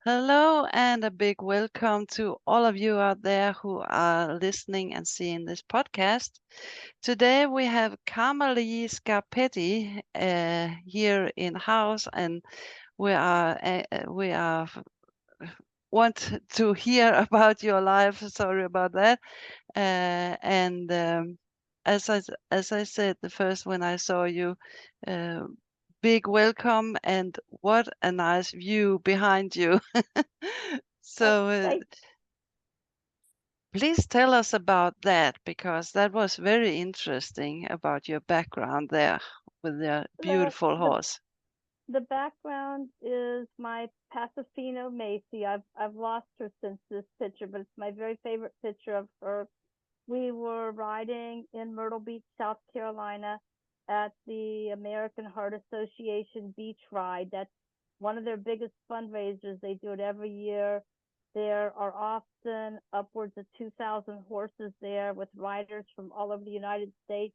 Hello, and a big welcome to all of you out there who are listening and seeing this podcast. Today we have Carmalee Scarpitti here in house, and we are want to hear about your life. Sorry about that. And as I said the first when I saw you, uh, big welcome, and what a nice view behind you. Oh, So thank, please tell us about that because that was very interesting about your background there with the well, beautiful horse. the background is my Pasofino Macy. I've lost her since this picture, but it's my very favorite picture of her. We were riding in Myrtle Beach, South Carolina, at the American Heart Association Beach Ride. That's one of their biggest fundraisers. They do it every year. There are often upwards of 2,000 horses there with riders from all over the United States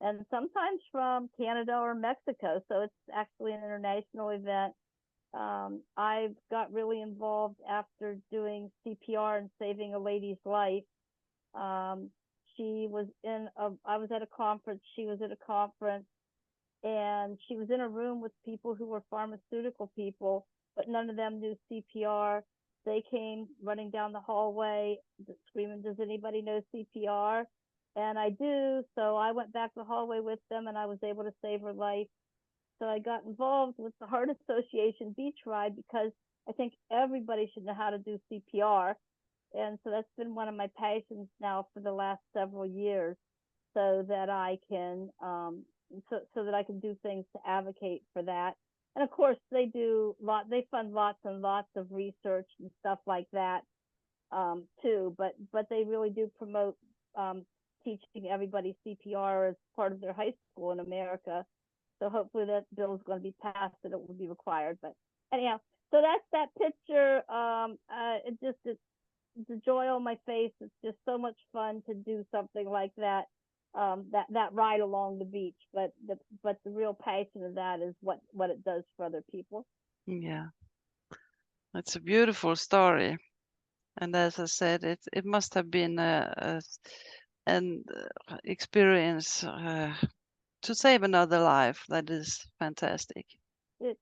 and sometimes from Canada or Mexico. So it's actually an international event. I got really involved after doing CPR and saving a lady's life. Um, I was at a conference, she was at a conference, and she was in a room with people who were pharmaceutical people, but none of them knew CPR. They came running down the hallway screaming, "Does anybody know CPR?" And I do. So I went back the hallway with them and I was able to save her life. So I got involved with the Heart Association Beach Ride because I think everybody should know how to do CPR. And so that's been one of my passions now for the last several years, so that I can so that I can do things to advocate for that. And of course, they fund lots and lots of research and stuff like that too. But they really do promote um, teaching everybody CPR as part of their high school in America. So hopefully that bill is going to be passed and it will be required. But anyhow, so that's that picture. It's the joy on my face. It's just so much fun to do something like that. That ride along the beach, but the real passion of that is what it does for other people. Yeah, it's a beautiful story. And as I said, it must have been an experience to save another life. That is fantastic. It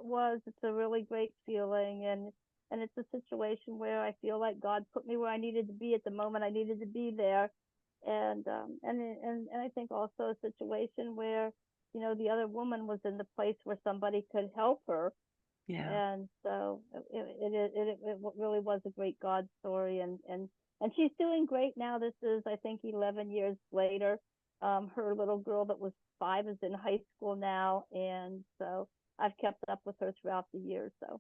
was. It's a really great feeling, and it's a situation where I feel like God put me where I needed to be at the moment I needed to be there, and I think also a situation where the other woman was in the place where somebody could help her. Yeah. And so it really was a great God story, and she's doing great now. This is, I think, 11 years later. Her little girl that was 5 is in high school now, and so I've kept up with her throughout the years. So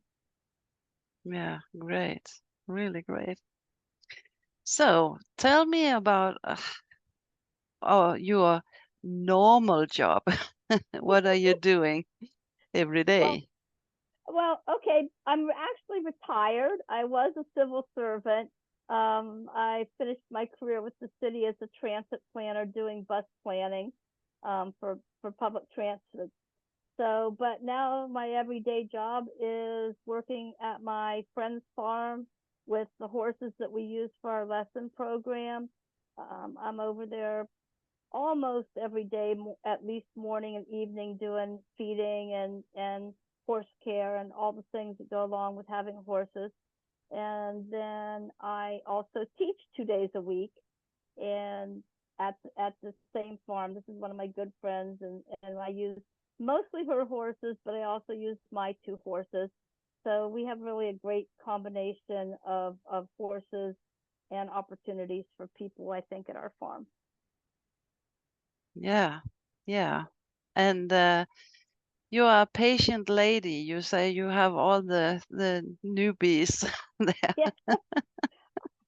Yeah, great. Really great. So tell me about your normal job. What are you doing every well, day? okay. I'm actually retired. I was a civil servant. I finished my career with the city as a transit planner, doing bus planning for public transit. So, but now my everyday job is working at my friend's farm with the horses that we use for our lesson program. I'm over there almost every day, at least morning and evening, doing feeding and horse care and all the things that go along with having horses. And then I also teach 2 days a week, and at the same farm. This is one of my good friends, and I use mostly her horses, but I also use my 2 horses. So we have really a great combination of horses and opportunities for people, I think, at our farm. Yeah, yeah. And you are a patient lady. You say you have all the newbies Yeah, there.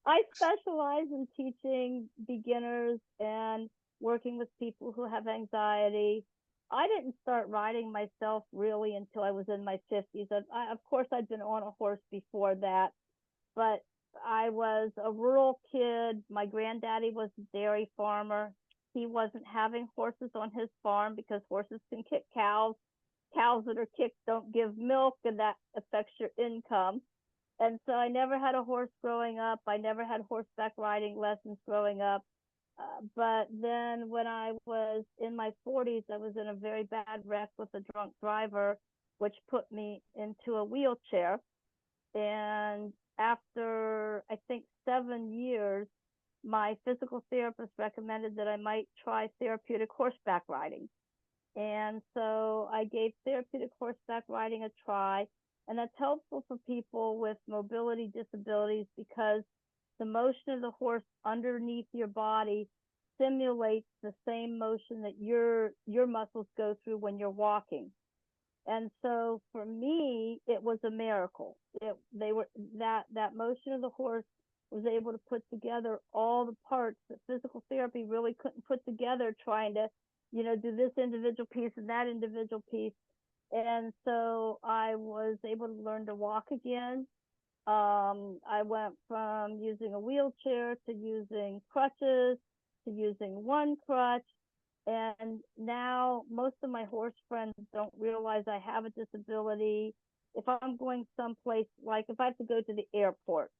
I specialize in teaching beginners and working with people who have anxiety. I didn't start riding myself really until I was in my 50s. Of course, I'd been on a horse before that, but I was a rural kid. My granddaddy was a dairy farmer. He wasn't having horses on his farm because horses can kick cows. cows that are kicked don't give milk, and that affects your income. And so I never had a horse growing up. I never had horseback riding lessons growing up. But then when I was in my 40s, I was in a very bad wreck with a drunk driver, which put me into a wheelchair. And after, I think, 7 years, my physical therapist recommended that I might try therapeutic horseback riding. And so I gave therapeutic horseback riding a try. And that's helpful for people with mobility disabilities because the motion of the horse underneath your body simulates the same motion that your muscles go through when you're walking. And so for me, it was a miracle. That motion of the horse was able to put together all the parts that physical therapy really couldn't put together, trying to, do this individual piece and that individual piece. And so I was able to learn to walk again. I went from using a wheelchair to using crutches to using one crutch. And now most of my horse friends don't realize I have a disability. If I'm going someplace, like if I have to go to the airport,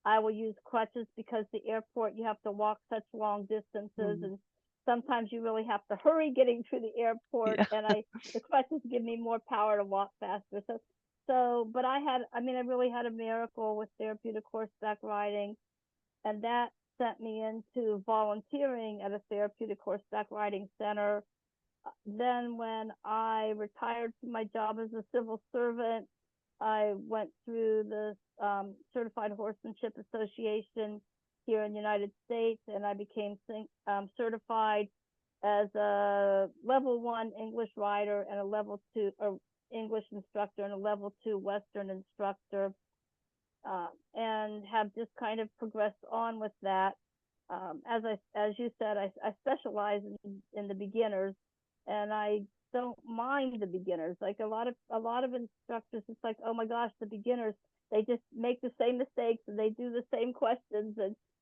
I will use crutches because the airport, you have to walk such long distances, and sometimes you really have to hurry getting through the airport. Yeah. And the crutches give me more power to walk faster. But I really had a miracle with therapeutic horseback riding, and that sent me into volunteering at a therapeutic horseback riding center. Then when I retired from my job as a civil servant, I went through the Certified Horsemanship Association here in the United States, and I became certified as a level 1 English rider and a level 2 English instructor and a level 2 Western instructor, and have just kind of progressed on with that. As you said, I specialize in the beginners, and I don't mind the beginners. Like a lot of instructors, it's like, oh my gosh, the beginners, they just make the same mistakes and they do the same questions.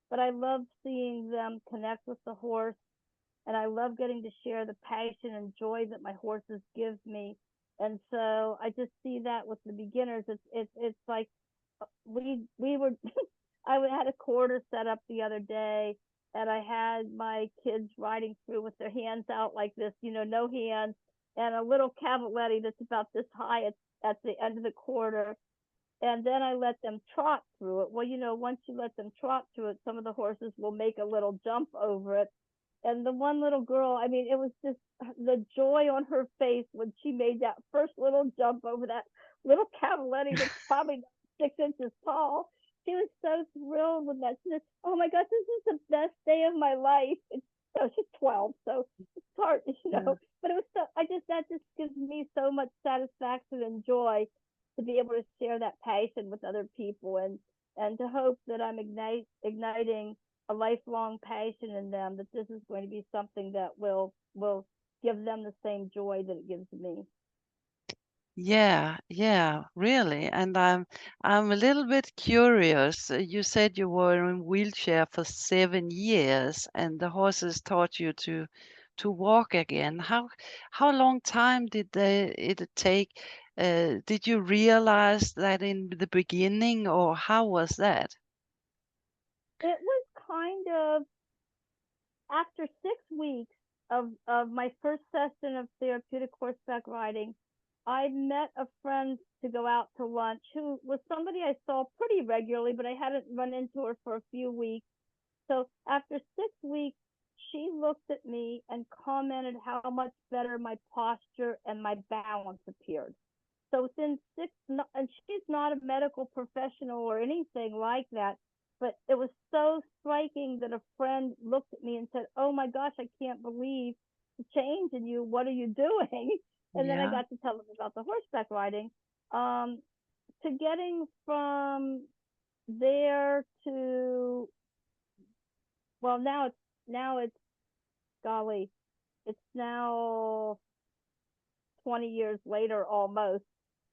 But I love seeing them connect with the horse, and I love getting to share the passion and joy that my horses give me. And so I just see that with the beginners. It's like we were I had a quarter set up the other day, and I had my kids riding through with their hands out like this, no hands, and a little cavaletti that's about this high at the end of the quarter. And then I let them trot through it. Well, once you let them trot through it, some of the horses will make a little jump over it. And the one little girl, it was just the joy on her face when she made that first little jump over that little cavaletti that's probably 6 inches tall. She was so thrilled with that. She said, oh my gosh, this is the best day of my life. She's 12, so it's hard, Yeah. But it was that just gives me so much satisfaction and joy to be able to share that passion with other people, and to hope that I'm igniting a lifelong passion in them, that this is going to be something that will give them the same joy that it gives me. Yeah, really. And I'm a little bit curious. You said you were in wheelchair for 7 years, and the horses taught you to walk again. How long time did it take? Did you realize that in the beginning, or how was that? It was kind of after 6 weeks of my first session of therapeutic horseback riding. I met a friend to go out to lunch who was somebody I saw pretty regularly, but I hadn't run into her for a few weeks. So after 6 weeks, she looked at me and commented how much better my posture and my balance appeared. So within and she's not a medical professional or anything like that, but it was so striking that a friend looked at me and said, oh my gosh, I can't believe the change in you. What are you doing? And then I Yeah. got to tell them about the horseback riding. To getting from there to, well, now it's golly, it's now 20 years later almost.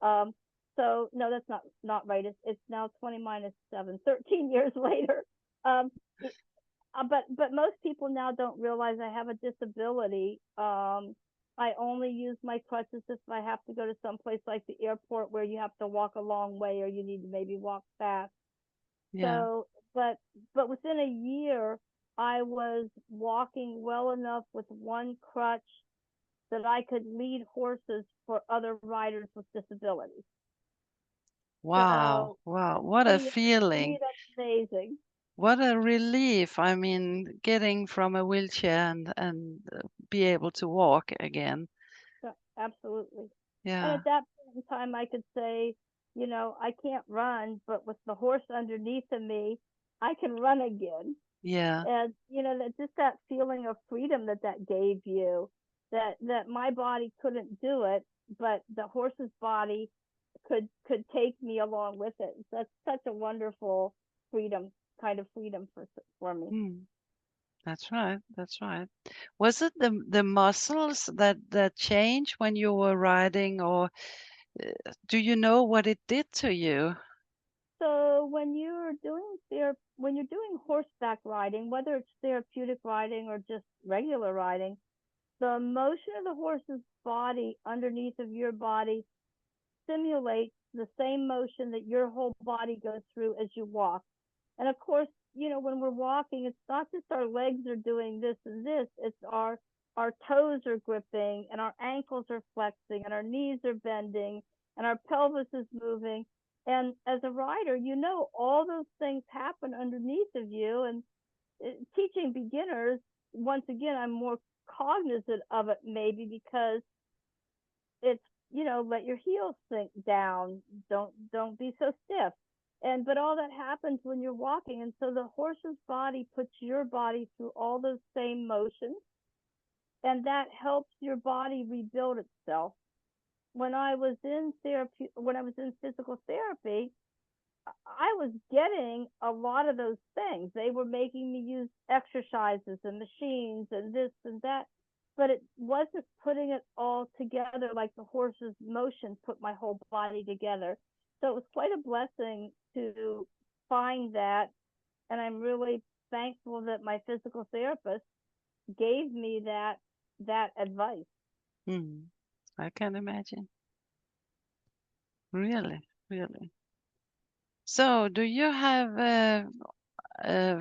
So no, that's not right. It's now 20 minus 7, 13 years later. Um, but most people now don't realize I have a disability. I only use my crutches if I have to go to some place like the airport where you have to walk a long way or you need to maybe walk fast. Yeah. So, but within a year, I was walking well enough with one crutch that I could lead horses for other riders with disabilities. Wow. So Wow. to What a to me feeling. that's amazing. What a relief. I mean, getting from a wheelchair and be able to walk again. So, absolutely. And Yeah. at that point in time, I could say, I can't run, but with the horse underneath of me, I can run again. Yeah. And that just that feeling of freedom that gave you, that my body couldn't do it, but the horse's body could take me along with it. That's such a wonderful freedom, kind of freedom for me. Mm, that's right. That's right. Was it the muscles that changed when you were riding, or do you know what it did to you? So when you're doing horseback riding, whether it's therapeutic riding or just regular riding, the motion of the horse's body underneath of your body simulates the same motion that your whole body goes through as you walk. And of course, when we're walking, it's not just our legs are doing this and this, it's our toes are gripping and our ankles are flexing and our knees are bending and our pelvis is moving. And as a rider, all those things happen underneath of you. And teaching beginners, once again, I'm more cognizant of it maybe because it's let your heels sink down, don't be so stiff. And but all that happens when you're walking, and so the horse's body puts your body through all those same motions, and that helps your body rebuild itself. When I was in physical therapy, I was getting a lot of those things. They were making me use exercises and machines and this and that, but it wasn't putting it all together like the horse's motion put my whole body together. So it was quite a blessing to find that. And I'm really thankful that my physical therapist gave me that advice. Hmm. I can imagine. Really, really. So, do you have uh,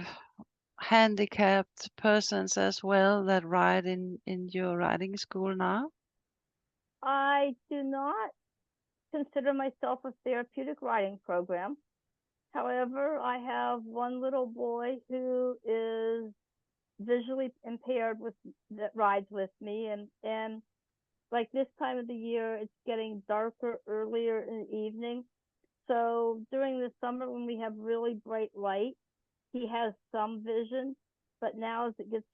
handicapped persons as well that ride in your riding school now? I do not consider myself a therapeutic riding program. However, I have one little boy who is visually impaired with that rides with me, and like this time of the year it's getting darker earlier in the evening. So during the summer when we have really bright light, he has some vision, but now as it gets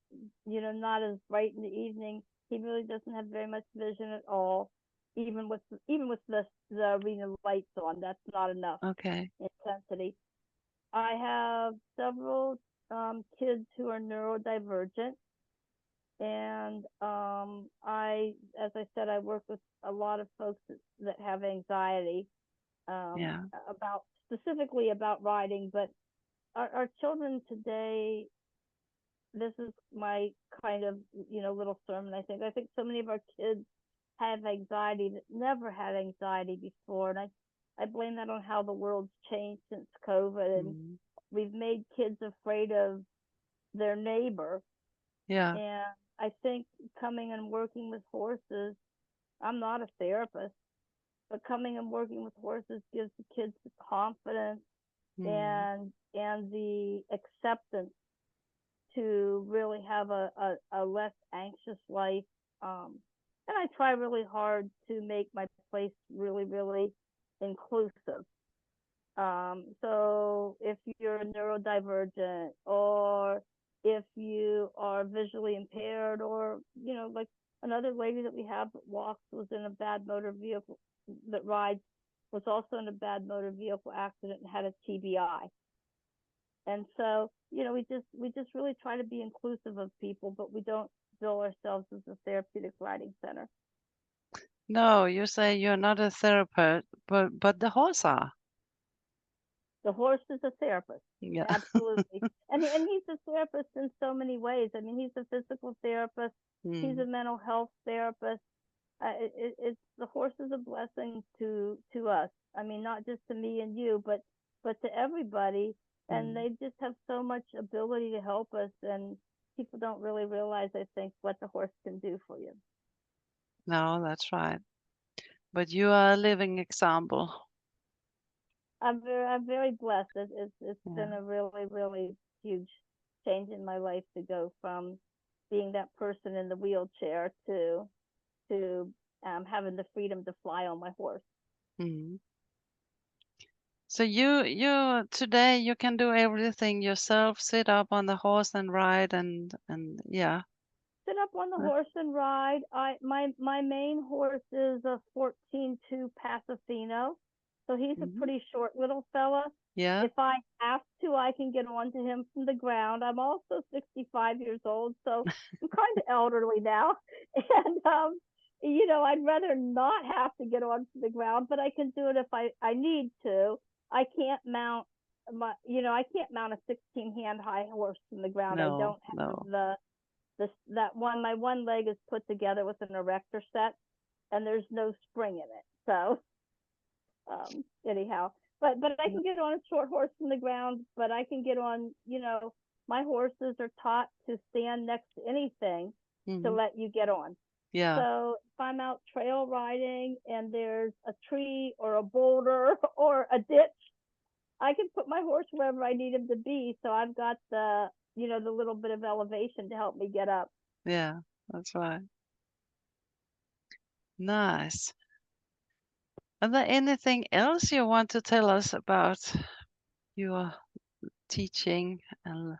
not as bright in the evening, he really doesn't have very much vision at all. Even with the arena lights on, that's not enough Okay. intensity. I have several kids who are neurodivergent, and as I said, I work with a lot of folks that have anxiety Yeah. about specifically about riding. But our children today, this is my kind of little sermon. I think so many of our kids have anxiety that never had anxiety before, and I blame that on how the world's changed since COVID, and Mm. we've made kids afraid of their neighbor. Yeah. And I think coming and working with horses, I'm not a therapist, but coming and working with horses gives the kids the confidence Mm. and the acceptance to really have a less anxious life. And I try really hard to make my place really, really inclusive. So if you're neurodivergent or if you are visually impaired, or like another lady that we have that walks was in a bad motor vehicle that rides was also in a bad motor vehicle accident and had a TBI. And so we just really try to be inclusive of people, but we don't bill ourselves as a therapeutic riding center. No, you say you're not a therapist, but the horse are. The horse is a therapist. Yeah. Absolutely. And he's a therapist in so many ways. I mean, he's a physical therapist. He's a Mm. mental health therapist. It's the horse is a blessing to us. I mean, not just to me and you, but to everybody. And Mm. they just have so much ability to help us. And people don't really realize, I think, what the horse can do for you. No, that's right. But you are a living example. I'm very blessed. It's Yeah. been a really huge change in my life to go from being that person in the wheelchair to having the freedom to fly on my horse. Mm. So you today you can do everything yourself, sit up on the horse and ride and yeah. Sit up on the Uh, horse and ride. My main horse is a 14-2 Pasofino, so he's a mhm. pretty short little fella. Yeah. If I have to, I can get onto him from the ground. I'm also 65 years old, so I'm kind of elderly now, and I'd rather not have to get onto the ground, but I can do it if I need to. I can't mount I can't mount a 16 hand high horse from the ground. I No, don't have no. that one. My one leg is put together with an erector set, and there's no spring in it. So anyhow, but I No. can get on a short horse from the ground. But I can get on. My horses are taught to stand next to anything to Mhm. let you get on. Yeah. So if I'm out trail riding and there's a tree or a boulder or a ditch, I can put my horse wherever I need him to be. So I've got the little bit of elevation to help me get up. Yeah. That's right. Nice. Are there anything else you want to tell us about your teaching and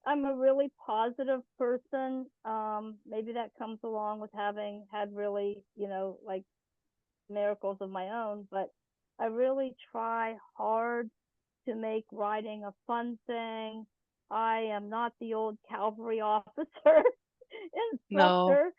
I'm a really positive person. Maybe that comes along with having had really, like miracles of my own, but I really try hard to make riding a fun thing. I am not the old cavalry officer no. instructor,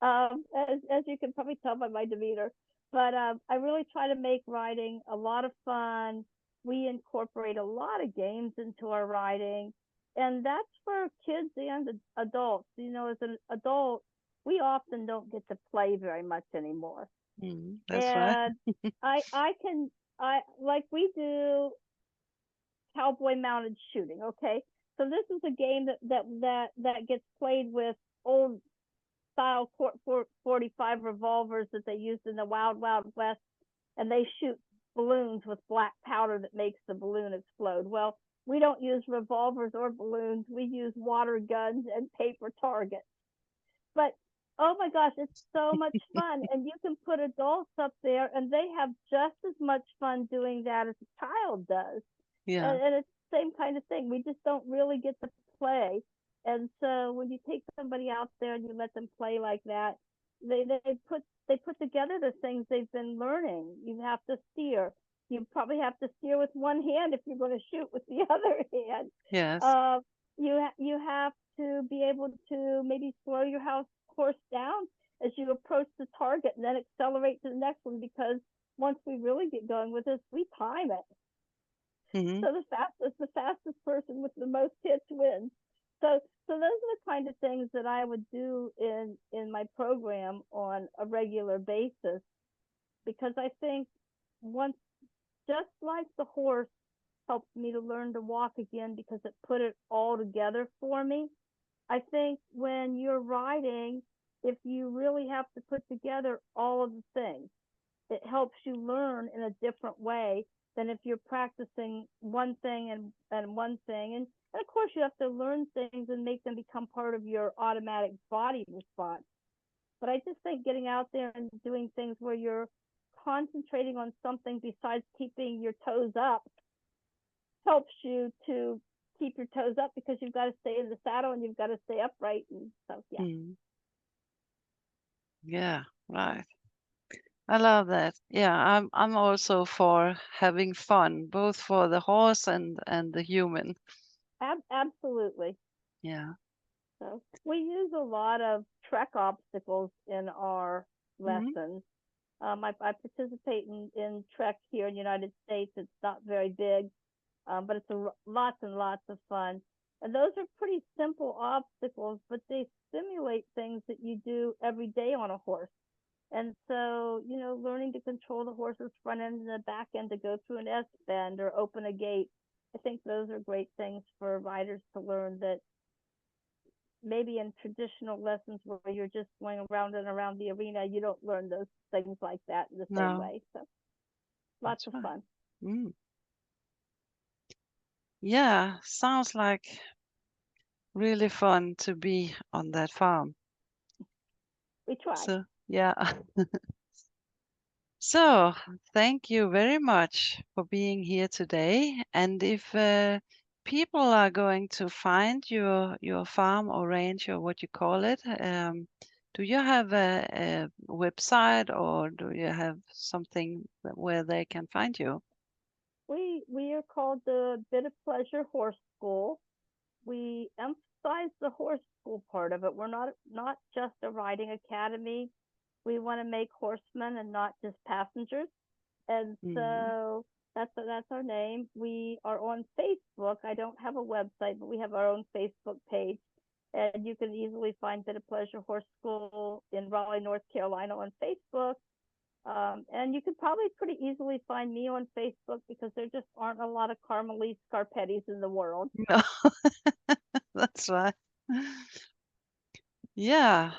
as you can probably tell by my demeanor. But I really try to make riding a lot of fun. We incorporate a lot of games into our riding, and that's for kids and adults. As an adult, we often don't get to play very much anymore, That's right. and I can I like we do cowboy mounted shooting. Okay, so this is a game that gets played with old style 45 revolvers that they used in the Wild West, and they shoot balloons with black powder that makes the balloon explode. Well, we don't use revolvers or balloons. We use water guns and paper targets. But oh my gosh, it's so much fun. And you can put adults up there and they have just as much fun doing that as a child does. Yeah. And it's the same kind of thing. We just don't really get to play. And so when you take somebody out there and you let them play like that, they put together the things they've been learning. You have to steer. You probably have to steer with one hand if you're going to shoot with the other hand. Yes. Uh, you have to be able to maybe slow your horse down as you approach the target and then accelerate to the next one, because once we really get going with this, we time it. hmm So the fastest person with the most hits wins. So those are the kind of things that I would do in my program on a regular basis, because I think once, just like the horse helped me to learn to walk again because it put it all together for me. I think when you're riding, if you really have to put together all of the things, it helps you learn in a different way than if you're practicing one thing and one thing. And of course, you have to learn things and make them become part of your automatic body response. But I just think getting out there and doing things where you're concentrating on something besides keeping your toes up helps you to keep your toes up, because you've got to stay in the saddle and you've got to stay upright. And so, yeah. Mm. Yeah. Right. I love that. Yeah, I'm also for having fun, both for the horse and the human. Absolutely. Yeah. So we use a lot of trek obstacles in our hmm lessons. I participate in Trek here in the United States. It's not very big, but it's lots and lots of fun. And those are pretty simple obstacles, but they simulate things that you do every day on a horse. And so, learning to control the horse's front end and the back end to go through an S bend or open a gate, I think those are great things for riders to learn that maybe in traditional lessons where you're just going around and around the arena, you don't learn those things like that in the same No, way. So lots that's of right. fun. Mm. Yeah, sounds like really fun to be on that farm. We try. So, yeah. So, thank you very much for being here today. And if people are going to find your farm or ranch or what you call it, do you have a website or do you have something where they can find you? We are called the Bit of Pleasure Horse School. We emphasize the horse school part of it. We're not just a riding academy. We want to make horsemen and not just passengers. And Mm. so that's our name. We are on Facebook. I don't have a website, but we have our own Facebook page. And you can easily find Bit of Pleasure Horse School in Raleigh, North Carolina on Facebook. And you could probably pretty easily find me on Facebook because there just aren't a lot of Carmalee Scarpettis in the world. No, that's right. Yeah,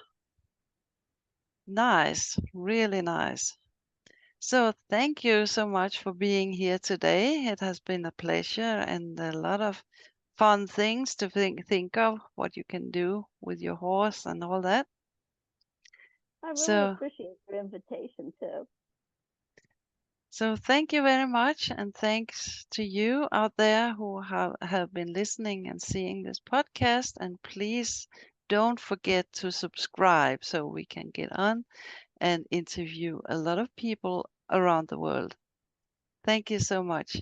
nice, really nice. So thank you so much for being here today. It has been a pleasure and a lot of fun things to think of what you can do with your horse and all that. I really So appreciate your invitation too. so thank you very much and thanks to you out there who have been listening and seeing this podcast, and please don't forget to subscribe so we can get on and interview a lot of people around the world. Thank you so much.